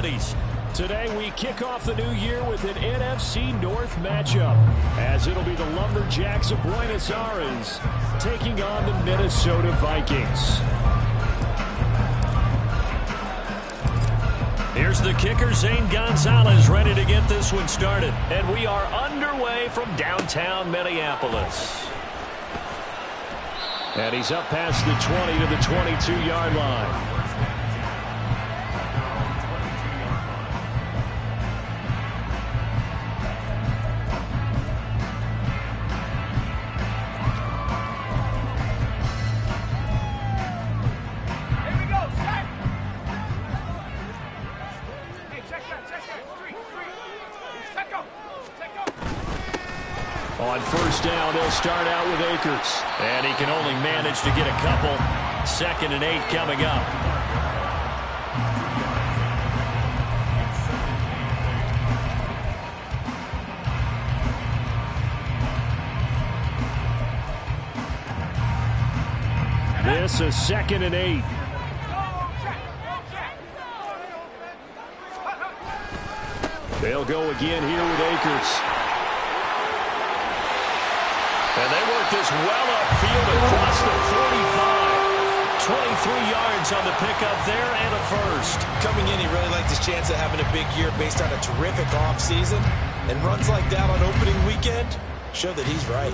opportunities. Today we kick off the new year with an NFC North matchup, as it'll be the Lumberjacks of Buenos Aires taking on the Minnesota Vikings. Here's the kicker, Zane Gonzalez, ready to get this one started. And we are underway from downtown Minneapolis. And he's up past the 20 to the 22-yard line. On first down, they'll start out with Akers. And he can only manage to get a couple. 2nd and 8 coming up. This is 2nd and 8. They'll go again here with Akers. And they work this well upfield across the 45. 23 yards on the pickup there and a first. Coming in, he really liked his chance of having a big year based on a terrific offseason. And runs like that on opening weekend show that he's right.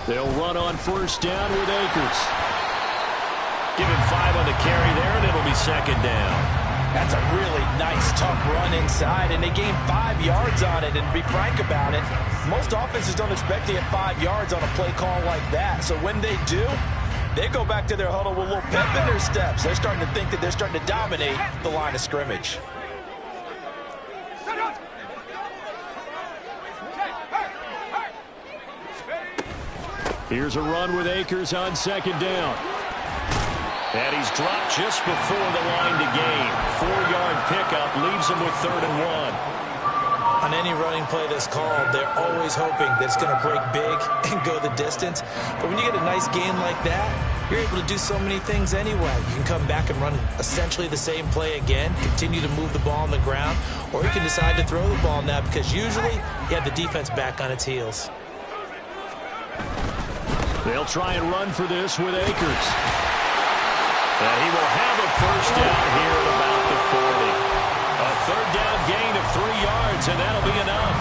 They'll run on first down with Akers. Give him 5 on the carry there, and it'll be 2nd down. That's a really nice, tough run inside, and they gained 5 yards on it. And to be frank about it, most offenses don't expect to get 5 yards on a play call like that. So when they do, they go back to their huddle with a little pep in their steps. They're starting to think that they're starting to dominate the line of scrimmage. Here's a run with Akers on 2nd down. And he's dropped just before the line to gain. 4-yard pickup leaves him with 3rd and 1. On any running play that's called, they're always hoping that it's going to break big and go the distance. But when you get a nice gain like that, you're able to do so many things anyway. You can come back and run essentially the same play again, continue to move the ball on the ground, or you can decide to throw the ball now because usually you have the defense back on its heels. They'll try and run for this with Akers. And he will have a first down here at about the 40. A 3rd down gain of 3 yards, and that'll be enough.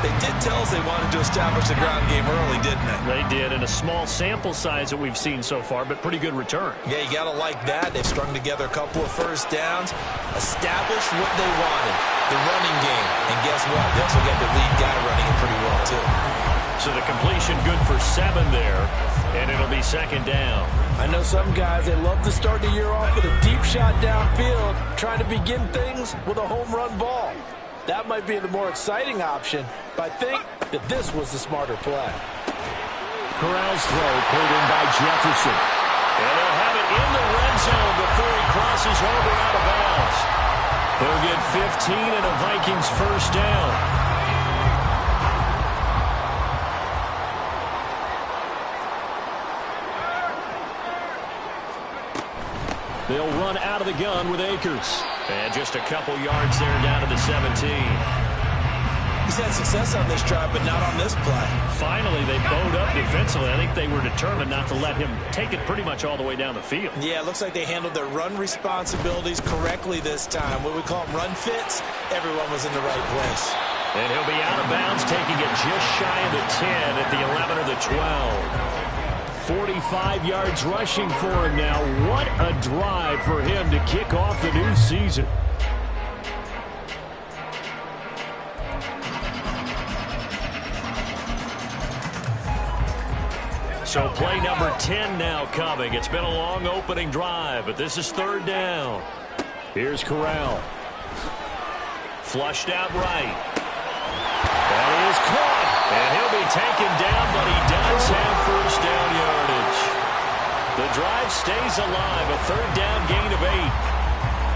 They did tell us they wanted to establish the ground game early, didn't they? They did, in a small sample size that we've seen so far, but pretty good return. Yeah, you got to like that. They've strung together a couple of first downs, established what they wanted, the running game. And guess what? They also got the lead guy running it pretty well, too. So the completion good for 7 there, and it'll be 2nd down. I know some guys, they love to start the year off with a deep shot downfield, trying to begin things with a home run ball. That might be the more exciting option, but I think that this was the smarter play. Corral's throw pulled in by Jefferson. And they'll have it in the red zone before he crosses over out of bounds. He'll get 15 and a Vikings first down. They'll run out of the gun with Akers. And just a couple yards there down to the 17. He's had success on this drive, but not on this play. Finally, they bowed up defensively. I think they were determined not to let him take it pretty much all the way down the field. Yeah, it looks like they handled their run responsibilities correctly this time. What we call them run fits, everyone was in the right place. And he'll be out of bounds, taking it just shy of the 10 at the 11 or the 12. 45 yards rushing for him now. What a drive for him to kick off the new season. So play number 10 now coming. It's been a long opening drive, but this is 3rd down. Here's Corral. Flushed out right. That is caught. And he'll be taken down, but he does have first down yardage. The drive stays alive. A 3rd down gain of 8.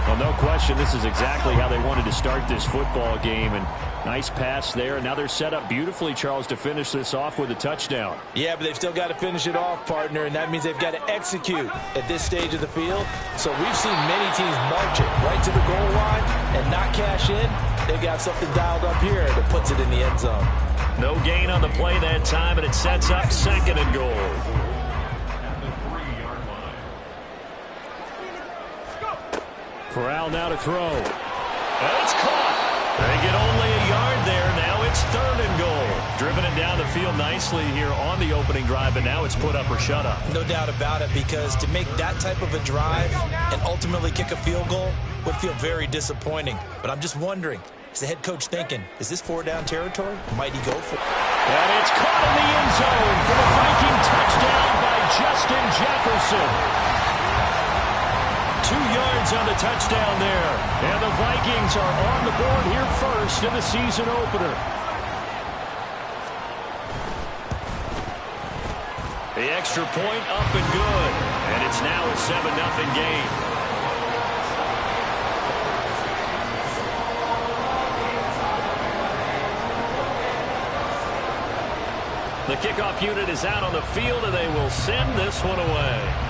Well, no question, this is exactly how they wanted to start this football game. And Nice pass there. Now they're set up beautifully, Charles, to finish this off with a touchdown. Yeah, but they've still got to finish it off, partner, and that means they've got to execute at this stage of the field. So we've seen many teams march it right to the goal line and not cash in. They've got something dialed up here that puts it in the end zone. No gain on the play that time, and it sets up 2nd and goal. Corral now to throw. And it's caught. They get only a yard there. Now it's 3rd and goal. Driven it down the field nicely here on the opening drive, but now it's put up or shut up. No doubt about it, because to make that type of a drive and ultimately kick a field goal would feel very disappointing. But I'm just wondering, is the head coach thinking, is this 4-down territory? Might he go for it? And it's caught in the end zone for the Viking touchdown by Justin Jefferson. 2 yards on the touchdown there. And the Vikings are on the board here first in the season opener. The extra point up and good. And it's now a 7-0 game. The kickoff unit is out on the field, and they will send this one away.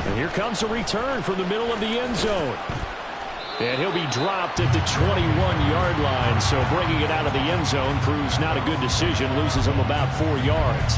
And here comes a return from the middle of the end zone. And he'll be dropped at the 21-yard line. So bringing it out of the end zone proves not a good decision. Loses him about 4 yards.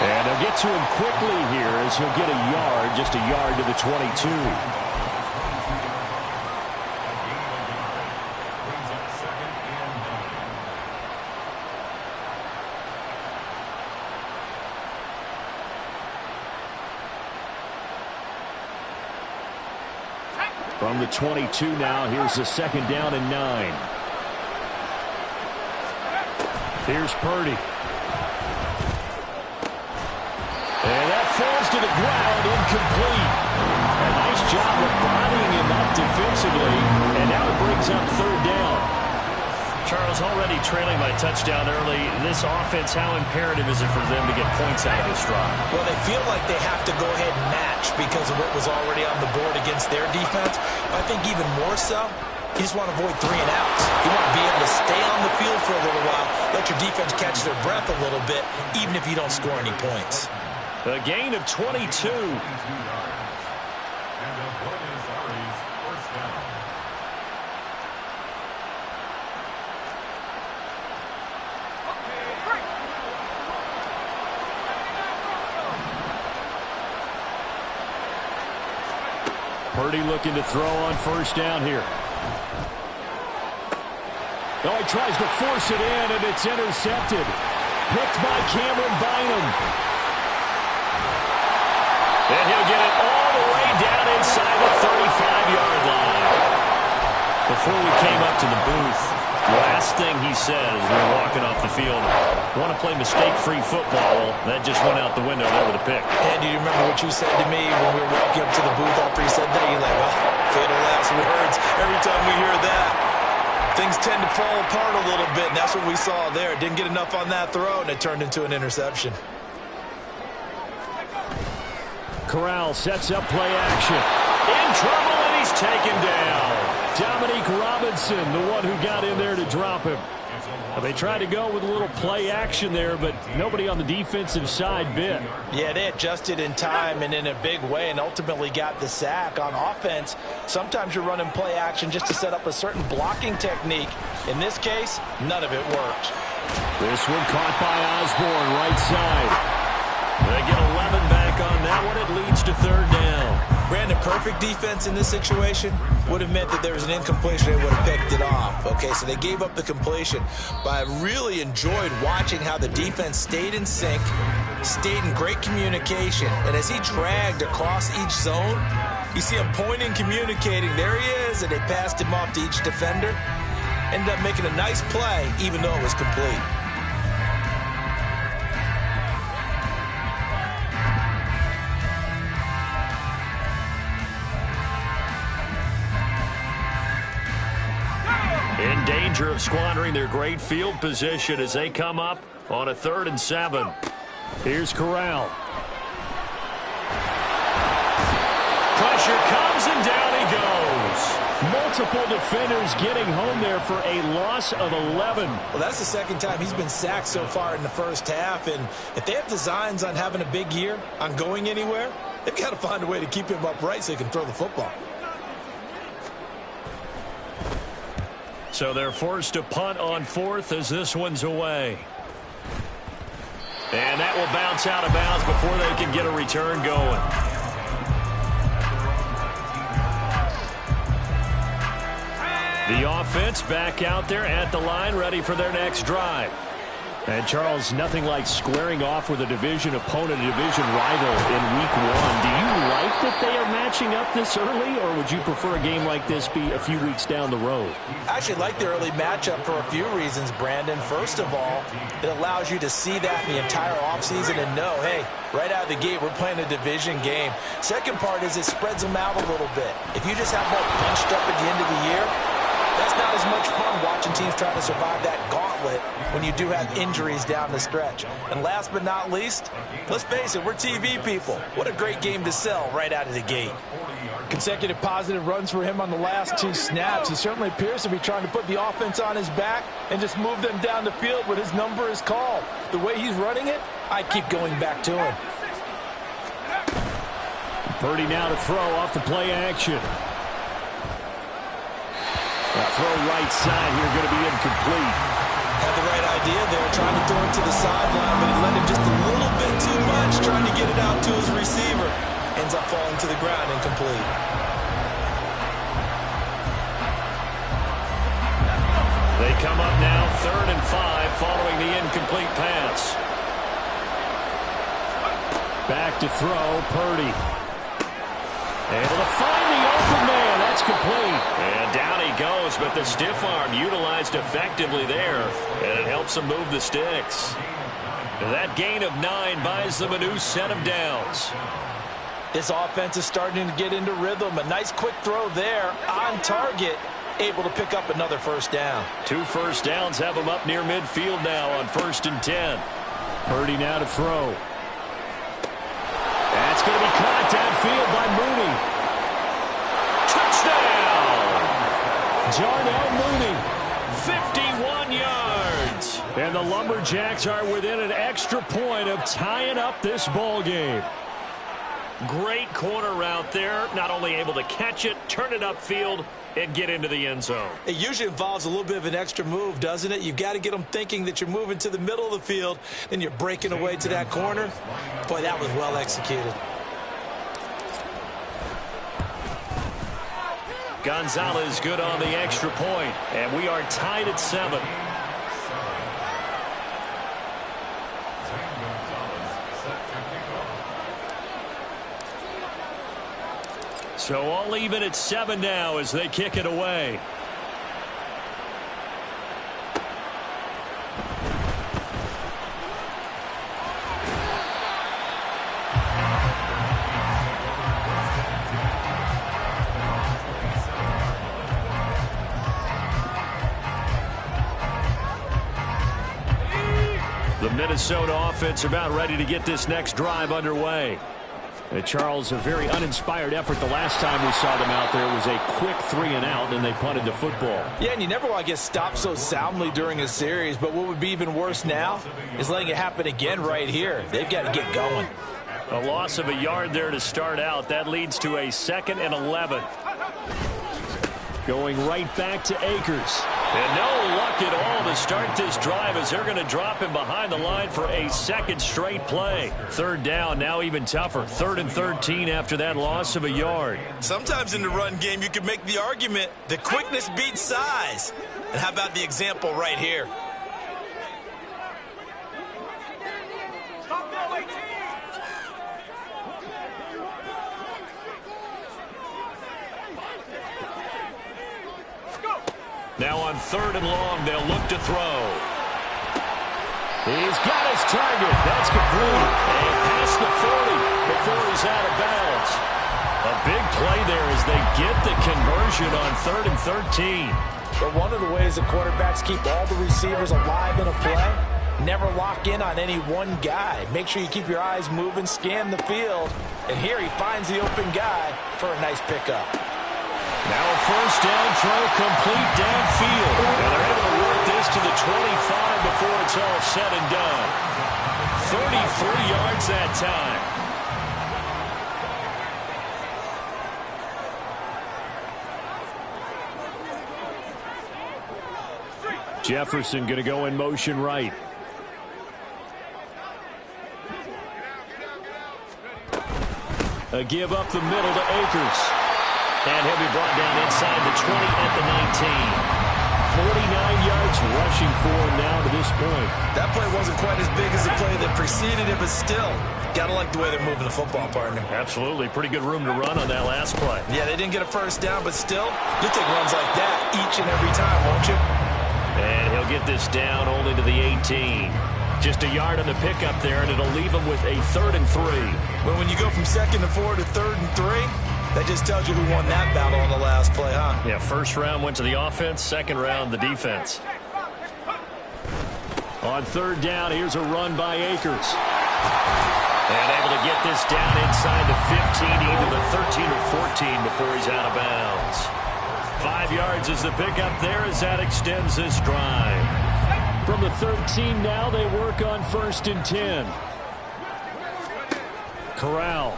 And they'll get to him quickly here as he'll get a yard, just a yard to the 22. From the 22 now, here's the 2nd down and 9. Here's Purdy. And that falls to the ground, incomplete. A nice job of bodying him up defensively, and now it brings up 3rd down. Charles, already trailing by touchdown early. This offense, how imperative is it for them to get points out of this drive? Well, they feel like they have to go ahead and match because of what was already on the board against their defense. But I think even more so, you just want to avoid 3 and outs. You want to be able to stay on the field for a little while, let your defense catch their breath a little bit, even if you don't score any points. A gain of 22. Purdy looking to throw on 1st down here. Oh, he tries to force it in, and it's intercepted. Picked by Cameron Bynum. And he'll get it all the way down inside the 35-yard line. Before we came up to the booth, last thing he said as we were walking off the field, want to play mistake-free football. That just went out the window there with a pick. And do you remember what you said to me when we were walking up to the booth after he said that? You're like, well, fatal last words. Every time we hear that, things tend to fall apart a little bit, and that's what we saw there. Didn't get enough on that throw, and it turned into an interception. Corral sets up play action. In trouble, and he's taken down. Dominique Robinson, the one who got in there to drop him. Well, they tried to go with a little play action there, but nobody on the defensive side bit. Yeah, they adjusted in time and in a big way and ultimately got the sack. On offense, sometimes you're running play action just to set up a certain blocking technique. In this case, none of it worked. This one caught by Osborne, right side. They get 11 back on that one. It leads to 3rd down. Brandon, perfect defense in this situation would have meant that there was an incompletion. They would have picked it off. Okay, so they gave up the completion. But I really enjoyed watching how the defense stayed in sync, stayed in great communication. And as he dragged across each zone, you see him pointing, communicating. There he is, and they passed him off to each defender. Ended up making a nice play, even though it was complete. in danger of squandering their great field position as they come up on a 3rd and 7. Here's Corral. Pressure comes, and down he goes. Multiple defenders getting home there for a loss of 11. Well, that's the second time he's been sacked so far in the first half, and if they have designs on having a big year, on going anywhere, they've got to find a way to keep him upright so he can throw the football. So they're forced to punt on 4th as this one's away. And that will bounce out of bounds before they can get a return going. The offense back out there at the line, ready for their next drive. And, Charles, nothing like squaring off with a division opponent, a division rival in Week 1. Do you like that they are matching up this early, or would you prefer a game like this be a few weeks down the road? I actually like the early matchup for a few reasons, Brandon. First of all, it allows you to see that in the entire offseason and know, hey, right out of the gate, we're playing a division game. Second part is it spreads them out a little bit. If you just have that bunched up at the end of the year, that's not as much fun watching teams trying to survive that gauntlet when you do have injuries down the stretch. And last but not least, let's face it, we're TV people. What a great game to sell right out of the gate. Consecutive positive runs for him on the last 2 snaps. He certainly appears to be trying to put the offense on his back and just move them down the field when his number is called. The way he's running it, I keep going back to him. Purdy now to throw off the play action. That throw right side here going to be incomplete. Had the right idea there, trying to throw it to the sideline, but he let him just a little bit too much, trying to get it out to his receiver. Ends up falling to the ground, incomplete. They come up now 3rd and 5 following the incomplete pass. Back to throw, Purdy. Able to find the open man. That's complete. And down he goes, but the stiff arm utilized effectively there, and it helps him move the sticks. That gain of 9 buys them a new set of downs. This offense is starting to get into rhythm. A nice quick throw there on target, able to pick up another first down. 2 first downs have them up near midfield now on 1st and 10. Purdy now to throw. That's going to be caught downfield by Mooney. Touchdown! Jarnell Mooney, 51 yards. And the Lumberjacks are within an extra point of tying up this ball game. Great corner route there. Not only able to catch it, turn it upfield, and get into the end zone. It usually involves a little bit of an extra move, doesn't it? You've got to get them thinking that you're moving to the middle of the field, and you're breaking away to that corner. Boy, that was well executed. Gonzalez good on the extra point, and we are tied at 7. So all even at 7 now as they kick it away. The Minnesota offense about ready to get this next drive underway. And Charles, a very uninspired effort the last time we saw them out there. It was a quick 3-and-out, and they punted the football. Yeah, and you never want to get stopped so soundly during a series, but what would be even worse now is letting it happen again right here. They've got to get going. A loss of a yard there to start out. That leads to a 2nd and 11. Going right back to Akers. And no luck at all to start this drive as they're going to drop him behind the line for a 2nd straight play. 3rd down, now even tougher. 3rd and 13 after that loss of a yard. Sometimes in the run game, you can make the argument that quickness beats size. And how about the example right here? Now on 3rd and long, they'll look to throw. He's got his target. That's complete. And past the 40 before he's out of bounds. A big play there as they get the conversion on 3rd and 13. But one of the ways the quarterbacks keep all the receivers alive in a play, never lock in on any one guy. Make sure you keep your eyes moving, scan the field. And here he finds the open guy for a nice pickup. Now a first down throw complete downfield. And they're able to work this to the 25 before it's all said and done. 33 yards that time. Jefferson going to go in motion right. A give up the middle to Akers. And he'll be brought down inside the 20 at the 19. 49 yards rushing for him now to this point. That play wasn't quite as big as the play that preceded it, but still, gotta like the way they're moving the football, partner. Absolutely. Pretty good room to run on that last play. Yeah, they didn't get a first down, but still, you'll take runs like that each and every time, won't you? And he'll get this down only to the 18. Just a yard on the pickup there, and it'll leave him with a 3rd and 3. But when you go from 2nd and 4 to 3rd and 3, that just tells you who won that battle on the last play, huh? Yeah, first round went to the offense, second round the defense. On 3rd down, here's a run by Akers. And able to get this down inside the 15, either the 13 or 14 before he's out of bounds. 5 yards is the pickup there as that extends this drive. From the 13 now, they work on 1st and 10. Corral.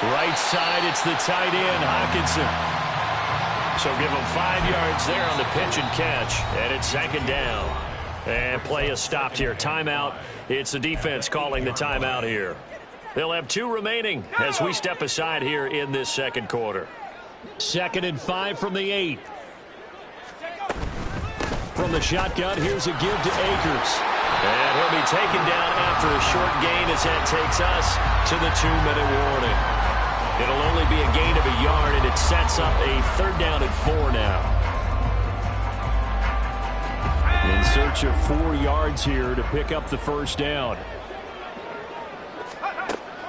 Right side, it's the tight end, Hawkinson. So give him 5 yards there on the pitch and catch, and it's 2nd down. And play is stopped here. Timeout. It's the defense calling the timeout here. They'll have 2 remaining as we step aside here in this 2nd quarter. 2nd and 5 from the 8. From the shotgun, here's a give to Akers. And he'll be taken down after a short gain as that takes us to the 2-minute warning. It'll only be a gain of a yard, and it sets up a 3rd down and 4 now. In search of 4 yards here to pick up the 1st down.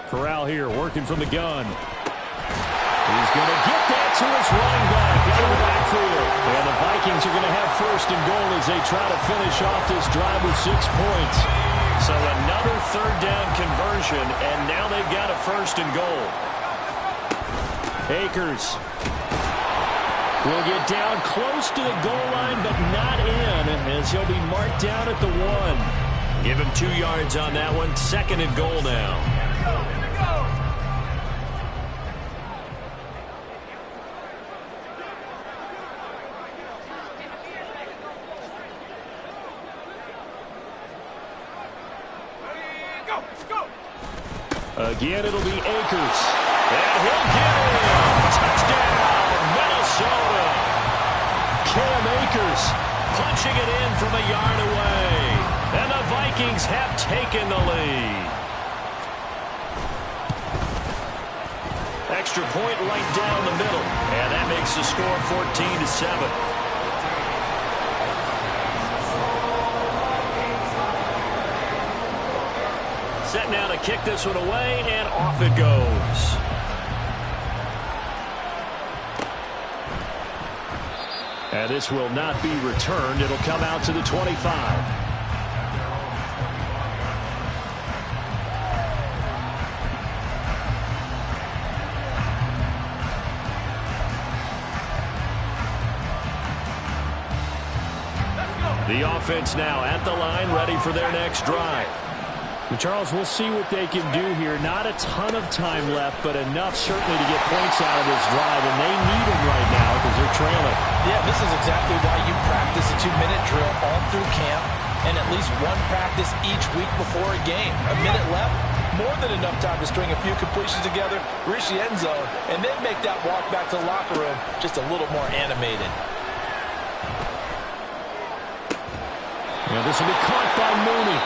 Corral here working from the gun. He's going to get that to his running back out of the backfield. And the Vikings are going to have 1st and goal as they try to finish off this drive with 6 points. So another 3rd down conversion, and now they've got a 1st and goal. Akers will get down close to the goal line, but not in, as he'll be marked down at the 1. Give him 2 yards on that one. 2nd and goal now. Again, it'll be Akers. And he'll get it. Touchdown, Minnesota. Cam Akers punching it in from a yard away. And the Vikings have taken the lead. Extra point right down the middle. And that makes the score 14-7. Set now to kick this one away, and off it goes. And this will not be returned. It'll come out to the 25. The offense now at the line, ready for their next drive. Charles, we'll see what they can do here. Not a ton of time left, but enough certainly to get points out of this drive, and they need them right now because they're trailing. Yeah, this is exactly why you practice a 2-minute drill all through camp and at least one practice each week before a game. A minute left, more than enough time to string a few completions together, reach the end zone, and then make that walk back to the locker room just a little more animated. Yeah, this will be caught by Mooney.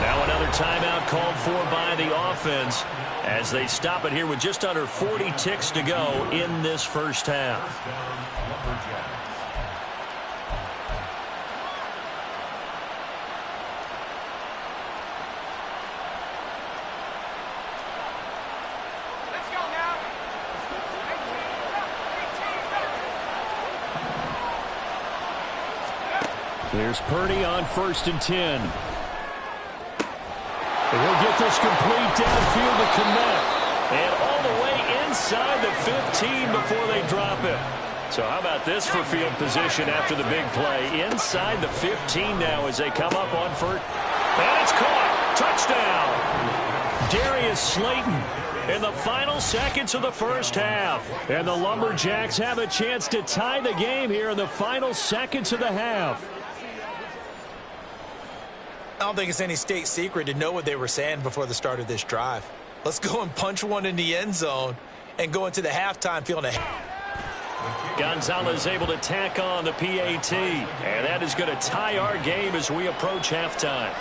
Now another timeout called for by the offense as they stop it here with just under 40 ticks to go in this first half. Let's go now. Here's Purdy on 1st and 10. And he'll get this complete downfield to connect. And all the way inside the 15 before they drop it. So how about this for field position after the big play? Inside the 15 now as they come up on first. And it's caught. Touchdown. Darius Slayton in the final seconds of the first half. And the Lumberjacks have a chance to tie the game here in the final seconds of the half. I don't think it's any state secret to know what they were saying before the start of this drive. Let's go and punch one in the end zone and go into the halftime feeling a... Gonzalez able to tack on the PAT. And that is going to tie our game as we approach halftime.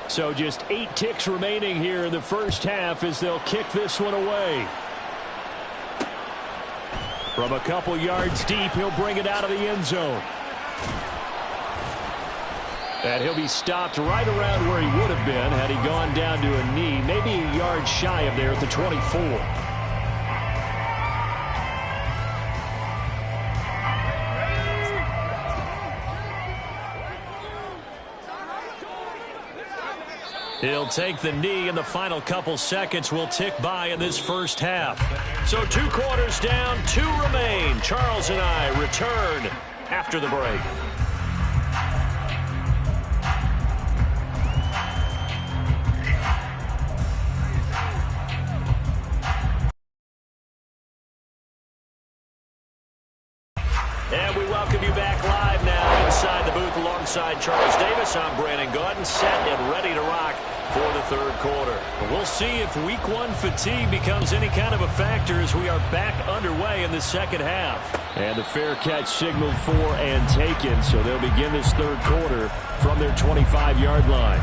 So just 8 ticks remaining here in the first half as they'll kick this one away. From a couple yards deep, he'll bring it out of the end zone. And he'll be stopped right around where he would have been had he gone down to a knee, maybe a yard shy of there at the 24. He'll take the knee, and the final couple seconds will tick by in this first half. So 2 quarters down, 2 remain. Charles and I return after the break. And we welcome you back live now inside the booth alongside Charles Davis. I'm Brandon Gaudin, set and ready to rock for the third quarter. We'll see if week 1 fatigue becomes any kind of a factor as we are back underway in the second half. And the fair catch signaled for and taken, so they'll begin this third quarter from their 25-yard line.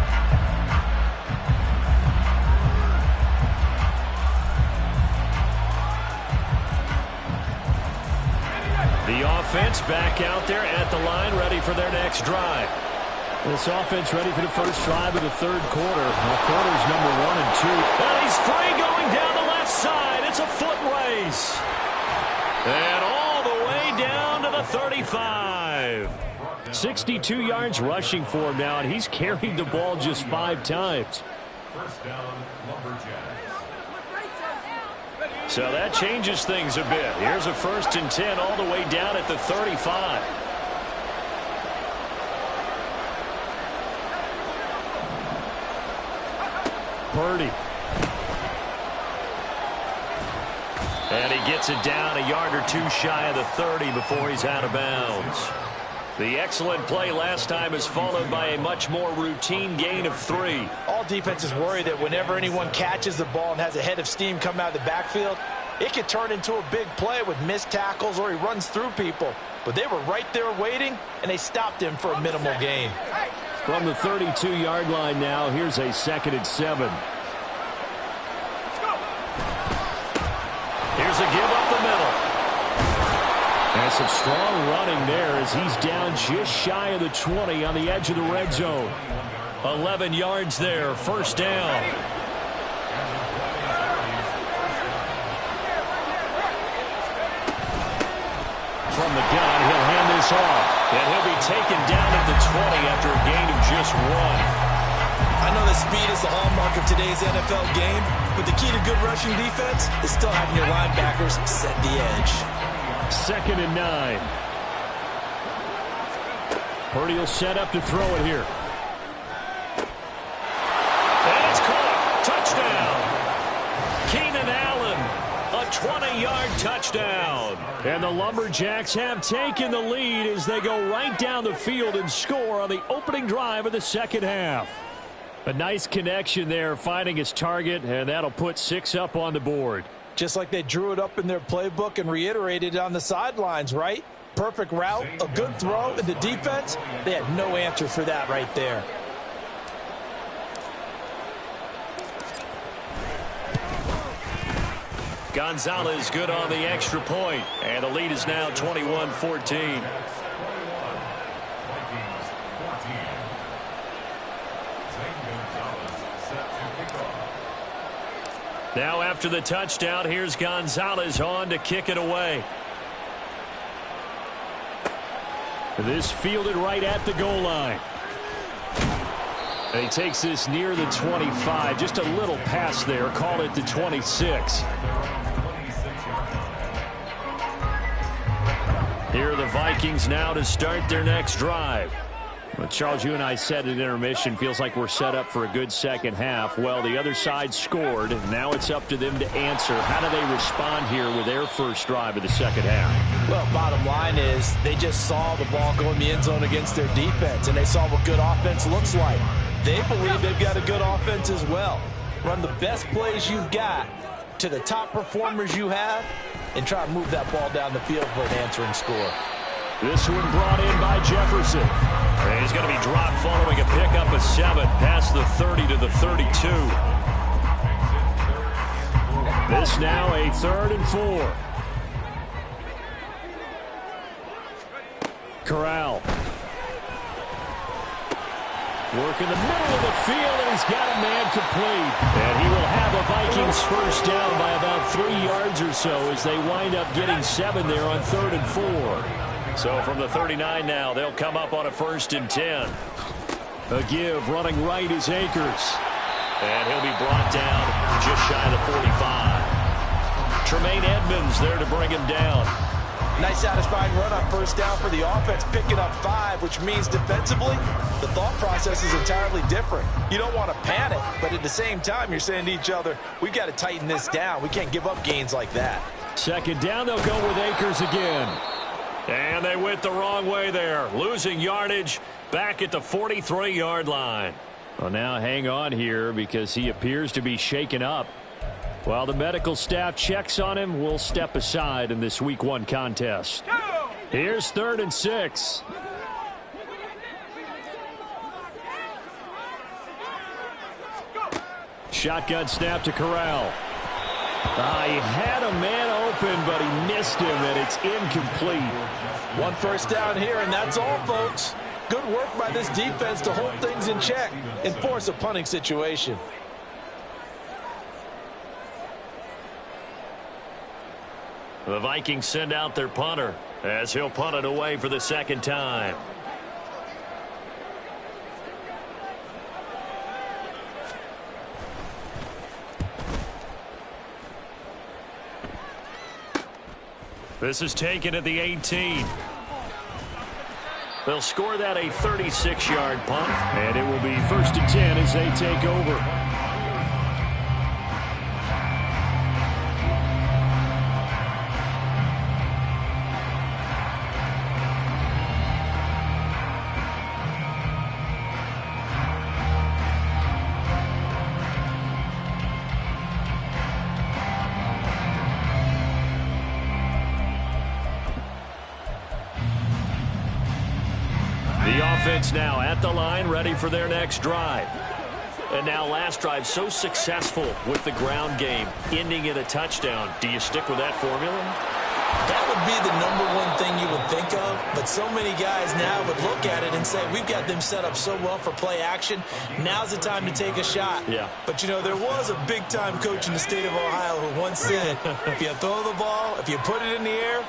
The offense back out there at the line, ready for their next drive. This offense ready for the first drive of the third quarter. Quarters number 1 and 2. And he's free going down the left side. It's a foot race. And all the way down to the 35. 62 yards rushing for him now, and he's carried the ball just 5 times. First down, Lumberjacks. So that changes things a bit. Here's a 1st and 10 all the way down at the 35. Purdy. And he gets it down a yard or 2 shy of the 30 before he's out of bounds. The excellent play last time is followed by a much more routine gain of 3. All defenses worry that whenever anyone catches the ball and has a head of steam come out of the backfield, it can turn into a big play with missed tackles or he runs through people. But they were right there waiting, and they stopped him for a minimal gain. From the 32-yard line now, here's a 2nd and 7. Here's a give up the middle. And some strong running there as he's down just shy of the 20 on the edge of the red zone. 11 yards there, first down. From the gun, he'll hand this off. And he'll be taken down at the 20 after a gain of just 1. I know that speed is the hallmark of today's NFL game, but the key to good rushing defense is still having your linebackers set the edge. 2nd and 9. Purdy will set up to throw it here. And it's caught. Touchdown. Keenan Allen, a 20-yard touchdown. And the Lumberjacks have taken the lead as they go right down the field and score on the opening drive of the second half. A nice connection there, finding his target, and that'll put 6 up on the board. Just like they drew it up in their playbook and reiterated it on the sidelines, right? Perfect route, a good throw, and the defense, they had no answer for that right there. Gonzalez good on the extra point, and the lead is now 21-14. Now after the touchdown, here's Gonzalez on to kick it away. This fielded right at the goal line. And he takes this near the 25. Just a little pass there. Call it the 26. Here are the Vikings now to start their next drive. Well, Charles, you and I said at intermission, feels like we're set up for a good second half. Well, the other side scored. Now it's up to them to answer. How do they respond here with their first drive of the second half? Well, bottom line is they just saw the ball go in the end zone against their defense, and they saw what good offense looks like. They believe they've got a good offense as well. Run the best plays you've got to the top performers you have, and try to move that ball down the field for an answering score. This one brought in by Jefferson. And he's going to be dropped following a pickup of 7 past the 30 to the 32. This now a 3rd and 4. Corral. Work in the middle of the field, and he's got a man complete. And he will have a Vikings first down by about 3 yards or so as they wind up getting 7 there on 3rd and 4. So from the 39 now, they'll come up on a 1st and 10. A give running right is Akers. And he'll be brought down just shy of the 45. Tremaine Edmonds there to bring him down. Nice satisfying run on first down for the offense, picking up 5, which means defensively, the thought process is entirely different. You don't want to panic, but at the same time, you're saying to each other, we've got to tighten this down. We can't give up gains like that. 2nd down, they'll go with Akers again. And they went the wrong way there, losing yardage back at the 43-yard line. Well, now hang on here because he appears to be shaken up. While the medical staff checks on him, we'll step aside in this Week 1 contest. Here's 3rd and 6. Shotgun snap to Corral. He had a man open, but he missed him, and it's incomplete. 1 first down here, and that's all, folks. Good work by this defense to hold things in check and force a punting situation. The Vikings send out their punter as he'll punt it away for the 2nd time. This is taken at the 18. They'll score that a 36-yard punt, and it will be 1st and 10 as they take over. Offense now at the line, ready for their next drive. And now last drive so successful with the ground game, ending in a touchdown. Do you stick with that formula? That would be the #1 thing you would think of, but so many guys now would look at it and say, we've got them set up so well for play action. Now's the time to take a shot. Yeah. But, you know, there was a big-time coach in the state of Ohio who once said, if you throw the ball, if you put it in the air,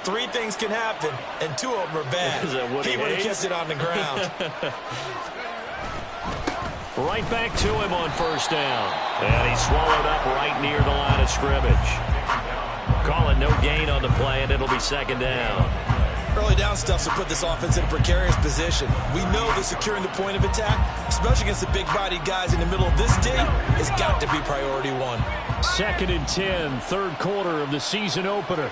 3 things can happen, and 2 of them are bad. He would have kept it on the ground. Right back to him on 1st down. And he's swallowed up right near the line of scrimmage. Call it no gain on the play, and it'll be 2nd down. Early down stuff will put this offense in a precarious position. We know that securing the point of attack, especially against the big-bodied guys in the middle of this day, has got to be priority 1. 2nd and 10, 3rd quarter of the season opener.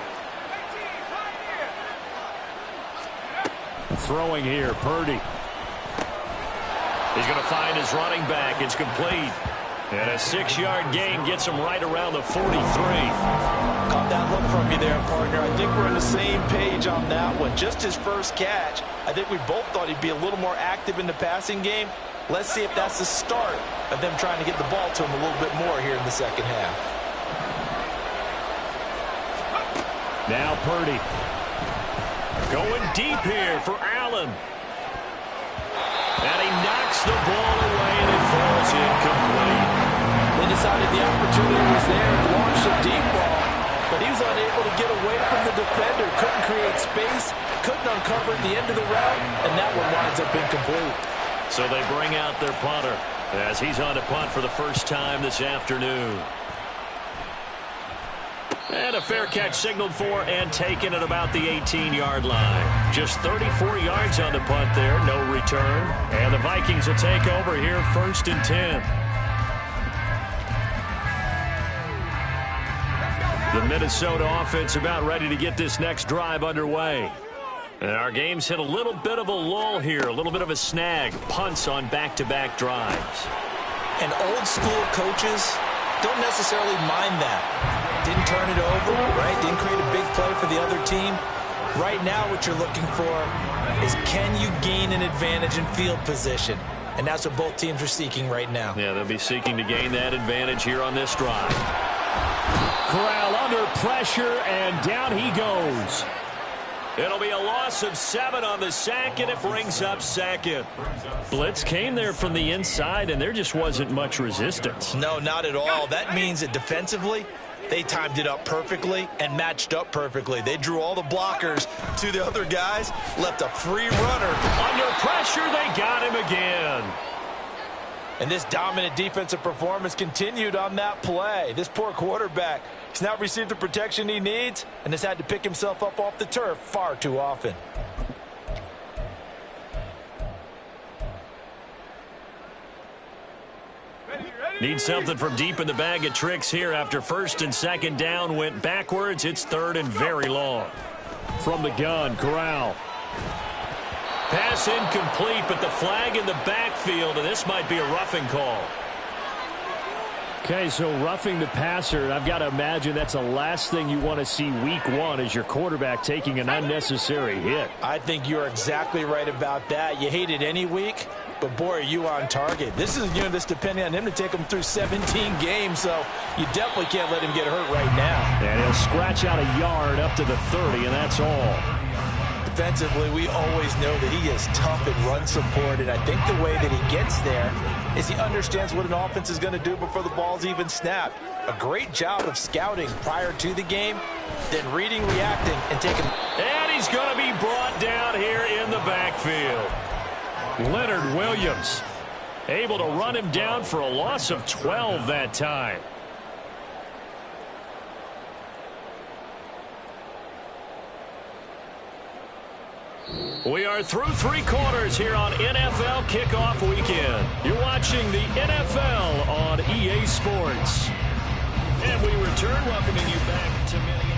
Throwing here, Purdy. He's going to find his running back. It's complete. And a 6-yard gain gets him right around the 43. Caught that look from you there, partner. I think we're on the same page on that one. Just his first catch. I think we both thought he'd be a little more active in the passing game. Let's see if that's the start of them trying to get the ball to him a little bit more here in the second half. Now Purdy. Going deep here for Allen. And he knocks the ball away, and it falls incomplete. They decided the opportunity was there and launched a deep ball, but he was unable to get away from the defender, couldn't create space, couldn't uncover at the end of the route, and that one winds up incomplete. So they bring out their punter as he's on to punt for the first time this afternoon. And a fair catch signaled for and taken at about the 18-yard line. Just 34 yards on the punt there, no return. And the Vikings will take over here, 1st and 10. The Minnesota offense about ready to get this next drive underway. And our game's hit a little bit of a lull here, a little bit of a snag. Punts on back-to-back drives. And old school coaches don't necessarily mind that. Didn't turn it over, right? Didn't create a big play for the other team. Right now what you're looking for is, can you gain an advantage in field position? And that's what both teams are seeking right now. Yeah, they'll be seeking to gain that advantage here on this drive. Corral under pressure, and down he goes. It'll be a loss of 7 on the sack, and it brings up 2nd. Blitz came there from the inside, and there just wasn't much resistance. No, not at all. That means that defensively, they timed it up perfectly and matched up perfectly. They drew all the blockers to the other guys, left a free runner. Under pressure, they got him again. And this dominant defensive performance continued on that play. This poor quarterback, he's not received the protection he needs and has had to pick himself up off the turf far too often. Need something from deep in the bag of tricks here after 1st and 2nd down went backwards. It's 3rd and very long. From the gun, Corral. Pass incomplete, but the flag in the backfield, and this might be a roughing call. Okay, so roughing the passer, I've got to imagine that's the last thing you want to see week 1 is your quarterback taking an unnecessary hit. I think you're exactly right about that. You hate it any week, but boy, are you on target. This is a unit that's depending on him to take him through 17 games, so you definitely can't let him get hurt right now. And he'll scratch out a yard up to the 30, and that's all. Defensively, we always know that he is tough in run support, and I think the way that he gets there is he understands what an offense is going to do before the ball's even snapped. A great job of scouting prior to the game, then reading, reacting, and taking. And he's going to be brought down here in the backfield. Leonard Williams able to run him down for a loss of 12 that time. We are through 3 quarters here on NFL Kickoff Weekend. You're watching the NFL on EA Sports. And we return, welcoming you back to Minneapolis.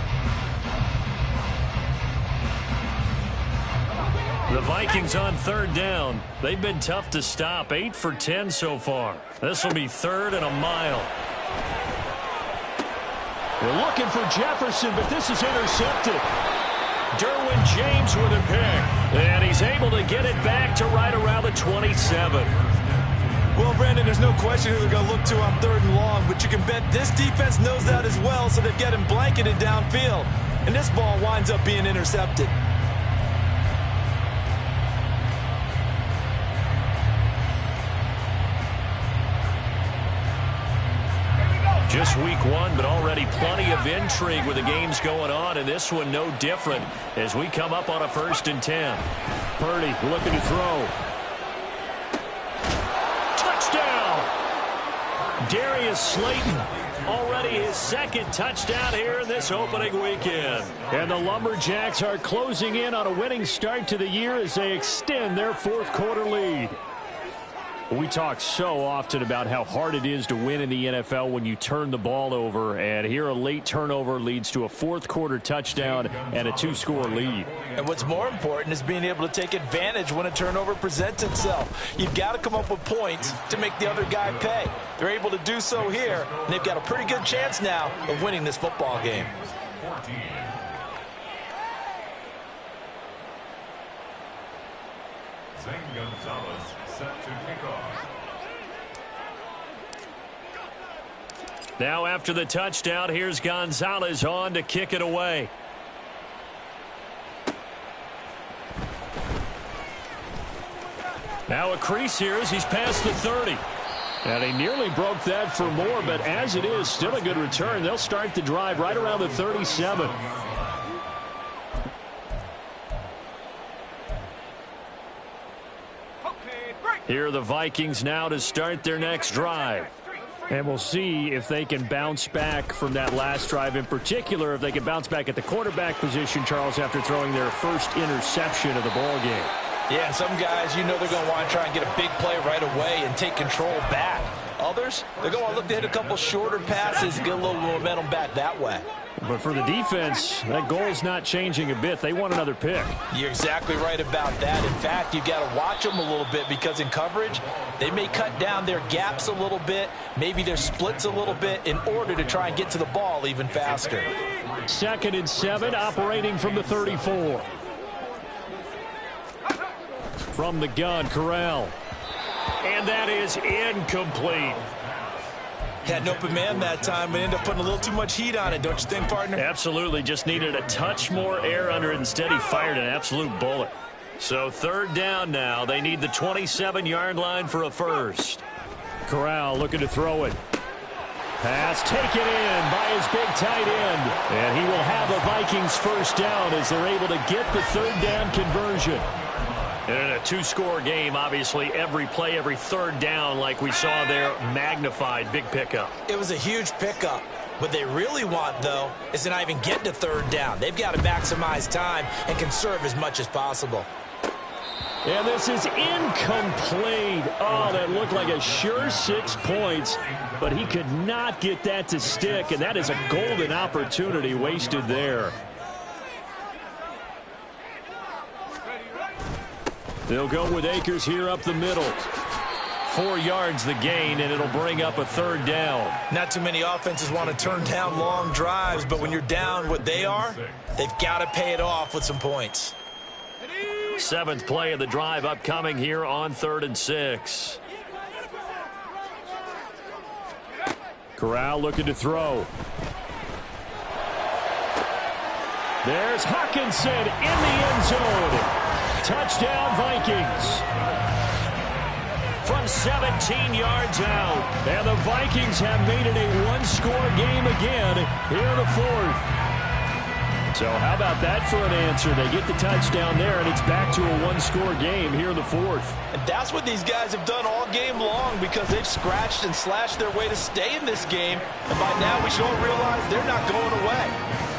The Vikings on 3rd down. They've been tough to stop. 8 for 10 so far. This will be 3rd and a mile. We're looking for Jefferson, but this is intercepted. Derwin James with a pick, and he's able to get it back to right around the 27. Well, Brandon, there's no question who they're going to look to on 3rd and long, but you can bet this defense knows that as well, so they've got him blanketed downfield. And this ball winds up being intercepted. Just week 1, but already plenty of intrigue with the games going on, and this one no different as we come up on a 1st and 10. Purdy looking to throw. Touchdown! Darius Slayton, already his 2nd touchdown here in this opening weekend. And the Lumberjacks are closing in on a winning start to the year as they extend their 4th quarter lead. We talk so often about how hard it is to win in the NFL when you turn the ball over, and here a late turnover leads to a 4th quarter touchdown and a 2-score lead. And what's more important is being able to take advantage when a turnover presents itself. You've got to come up with points to make the other guy pay. They're able to do so here, and they've got a pretty good chance now of winning this football game. 14. Zane Gonzalez set to kick off. Now after the touchdown, here's Gonzalez on to kick it away. Now a crease here as he's past the 30. And he nearly broke that for more, but as it is, still a good return. They'll start the drive right around the 37. Here are the Vikings now to start their next drive. And we'll see if they can bounce back from that last drive. In particular, if they can bounce back at the quarterback position, Charles, after throwing their first interception of the ball game. Yeah, some guys, you know they're going to want to try and get a big play right away and take control back. Others, they're going to look to hit a couple shorter passes and get a little momentum back that way. But for the defense, that goal's not changing a bit. They want another pick. You're exactly right about that. In fact, you've got to watch them a little bit because in coverage, they may cut down their gaps a little bit, maybe their splits a little bit in order to try and get to the ball even faster. 2nd and 7, operating from the 34. From the gun, Corral. And that is incomplete. Had an open man that time, but ended up putting a little too much heat on it, don't you think, partner? Absolutely. Just needed a touch more air under it. Instead, he fired an absolute bullet. So 3rd down now. They need the 27-yard line for a first. Corral looking to throw it. Pass taken in by his big tight end. And he will have a Vikings first down as they're able to get the 3rd down conversion. And in a 2-score game, obviously, every play, every 3rd down, like we saw there, magnified, big pickup. It was a huge pickup. What they really want, though, is to not even get to 3rd down. They've got to maximize time and conserve as much as possible. And this is incomplete. Oh, that looked like a sure 6 points, but he could not get that to stick, and that is a golden opportunity wasted there. They'll go with Akers here up the middle. 4 yards the gain, and it'll bring up a 3rd down. Not too many offenses want to turn down long drives, but when you're down what they are, they've got to pay it off with some points. 7th play of the drive upcoming here on 3rd and 6. Corral looking to throw. There's Hawkinson in the end zone. Touchdown, Vikings. From 17 yards out. And the Vikings have made it a 1-score game again here in the 4th. So how about that for an answer? They get the touchdown there, and it's back to a 1-score game here in the 4th. And that's what these guys have done all game long because they've scratched and slashed their way to stay in this game. And by now we should all realize they're not going away.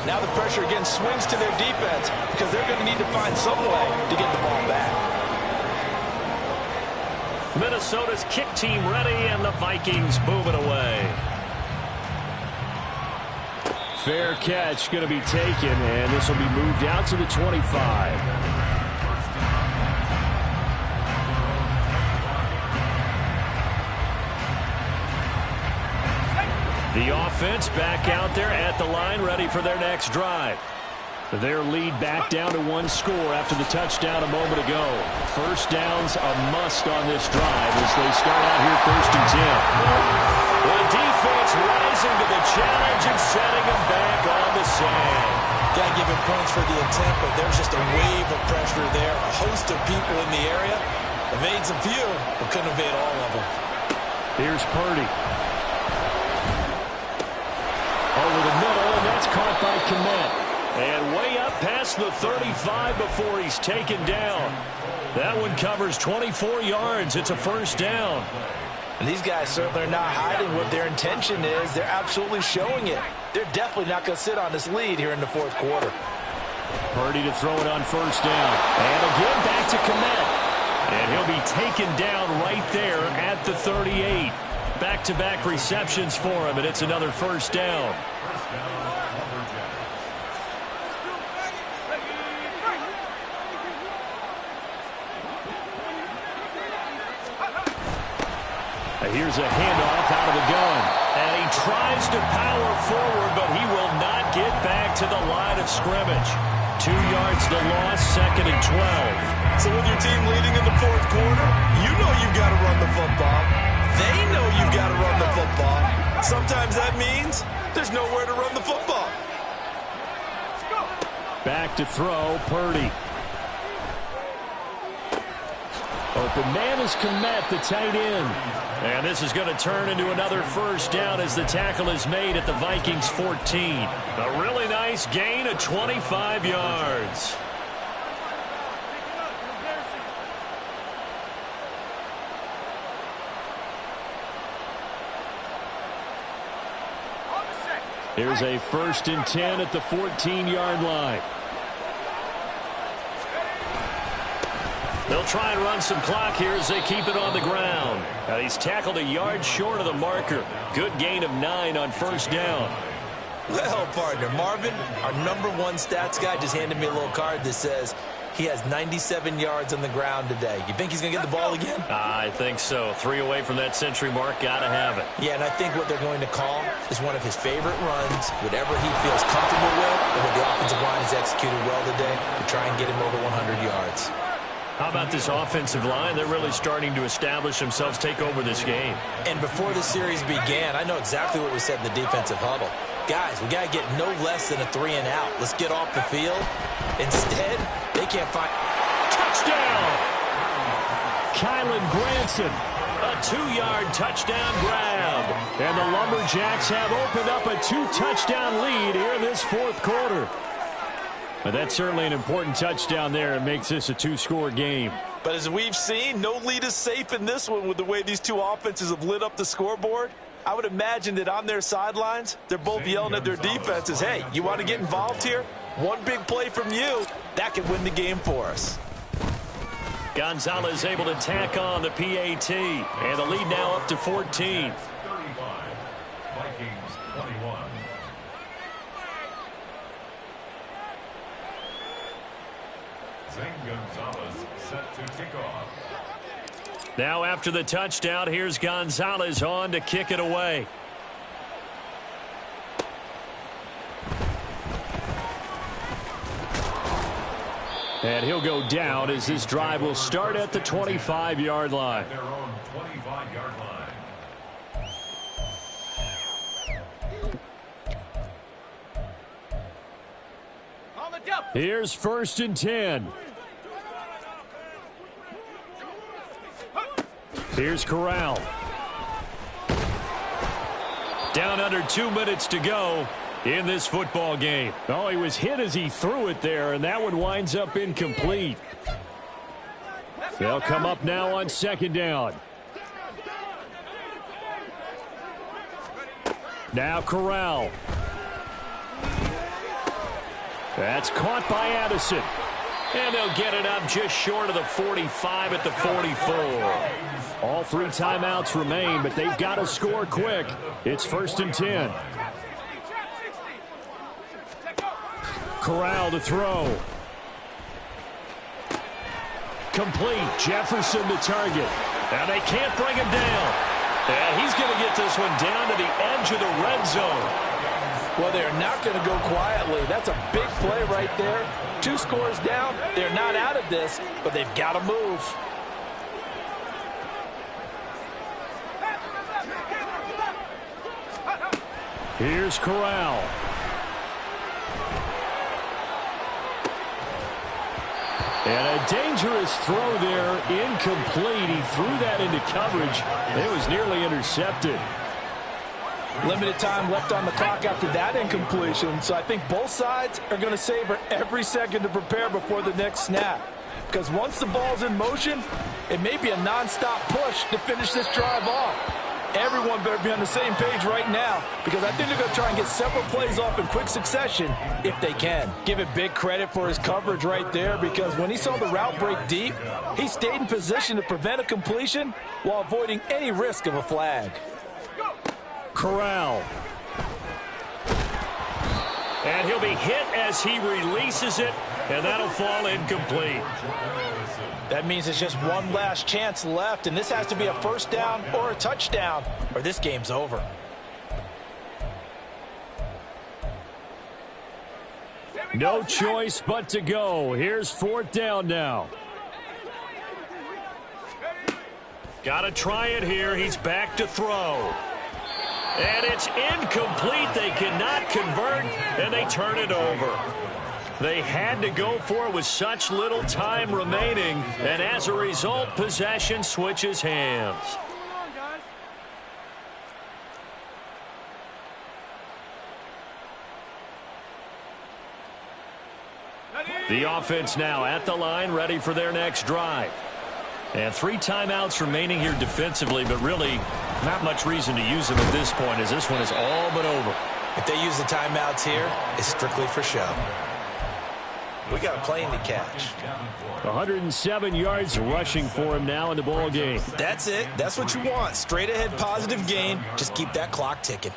Now the pressure again swings to their defense because they're going to need to find some way to get the ball back. Minnesota's kick team ready, and the Vikings move it away. Fair catch going to be taken, and this will be moved out to the 25. The offense back out there at the line, ready for their next drive. Their lead back down to 1 score after the touchdown a moment ago. First down's a must on this drive as they start out here 1st and 10. The defense rising to the challenge and setting them back on the sand. Got to give him points for the attempt, but there's just a wave of pressure there. A host of people in the area. Evades a few, but couldn't evade all of them. Here's Purdy. Over the middle, and that's caught by Kmet. And way up past the 35 before he's taken down. That one covers 24 yards. It's a first down. And these guys certainly are not hiding what their intention is. They're absolutely showing it. They're definitely not going to sit on this lead here in the 4th quarter. Purdy to throw it on first down. And again back to Kmet. And he'll be taken down right there at the 38. Back-to-back receptions for him, and it's another first down. Here's a handoff out of the gun. And he tries to power forward, but he will not get back to the line of scrimmage. 2 yards the loss, 2nd and 12. So with your team leading in the 4th quarter, you know you've got to run the football. They know you've got to run the football. Sometimes that means there's nowhere to run the football. Back to throw, Purdy. but the man has come at the tight end. And this is going to turn into another first down as the tackle is made at the Vikings 14. A really nice gain of 25 yards. Here's a 1st and 10 at the 14-yard line. They'll try and run some clock here as they keep it on the ground. Now he's tackled a yard short of the marker. Good gain of 9 on first down. Well, partner, Marvin, our #1 stats guy, just handed me a little card that says he has 97 yards on the ground today. You think he's going to get the ball again? I think so. 3 away from that century mark. Got to have it. Yeah, and I think what they're going to call is one of his favorite runs, whatever he feels comfortable with, and what the offensive line has executed well today to try and get him over 100 yards. How about this offensive line? They're really starting to establish themselves, take over this game. And before the series began, I know exactly what we said in the defensive huddle. Guys, we got to get no less than a 3 and out. Let's get off the field. Instead, they can't find... Touchdown! Kylan Granson. A 2-yard touchdown grab. And the Lumberjacks have opened up a 2-touchdown lead here in this 4th quarter. But that's certainly an important touchdown there. It makes this a 2-score game. But as we've seen, no lead is safe in this one with the way these two offenses have lit up the scoreboard. I would imagine that on their sidelines, they're both yelling at their defenses, hey, you want to get involved here? One big play from you, that could win the game for us. Gonzalez able to tack on the PAT. And the lead now up to 14. 35. Vikings 21. Zane Gonzalez set to kick off. Now after the touchdown, here's Gonzalez on to kick it away. And he'll go down as this drive will start at the 25-yard line. Their own 25-yard line. Here's 1st and 10. Here's Corral. Down under 2 minutes to go in this football game. Oh, he was hit as he threw it there, and that one winds up incomplete. They'll come up now on 2nd down. Now Corral. That's caught by Addison. And they'll get it up just short of the 45 at the 44. All 3 timeouts remain, but they've got to score quick. It's 1st and 10. Corral to throw. Complete. Jefferson the target. And they can't bring him down. And he's going to get this one down to the edge of the red zone. Well, they're not going to go quietly. That's a big play right there. 2 scores down. They're not out of this, but they've got to move. Here's Corral. And a dangerous throw there, incomplete. He threw that into coverage. It was nearly intercepted. Limited time left on the clock after that incompletion, so I think both sides are going to savor every second to prepare before the next snap. Because once the ball's in motion, it may be a nonstop push to finish this drive off. Everyone better be on the same page right now, because I think they're going to try and get several plays off in quick succession if they can. Give it big credit for his coverage right there, because when he saw the route break deep, he stayed in position to prevent a completion while avoiding any risk of a flag. Corral. And he'll be hit as he releases it, and that'll fall incomplete. That means it's just one last chance left, and this has to be a 1st down or a touchdown, or this game's over. No choice but to go. Here's 4th down now. Got to try it here. He's back to throw. And it's incomplete. They cannot convert, and they turn it over. They had to go for it with such little time remaining, and as a result, possession switches hands. The offense now at the line, ready for their next drive. And 3 timeouts remaining here defensively, but really not much reason to use them at this point, as this one is all but over. If they use the timeouts here, it's strictly for show. We got a plane to catch. 107 yards rushing for him now in the ball game. That's it. That's what you want. Straight ahead positive gain. Just keep that clock ticking.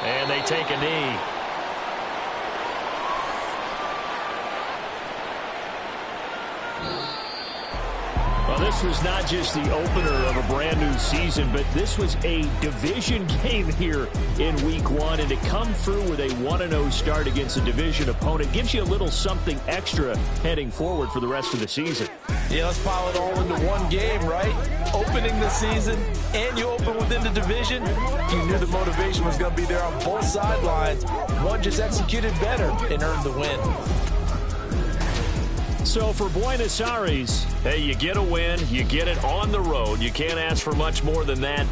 And they take a knee. Well, this was not just the opener of a brand new season, but this was a division game here in week 1. And to come through with a 1-0 start against a division opponent gives you a little something extra heading forward for the rest of the season. Yeah, let's pile it all into one game, right? Opening the season, and you open within the division. You knew the motivation was going to be there on both sidelines. One just executed better and earned the win. So for Buenos Aires, Hey, you get a win, you get it on the road. You can't ask for much more than that.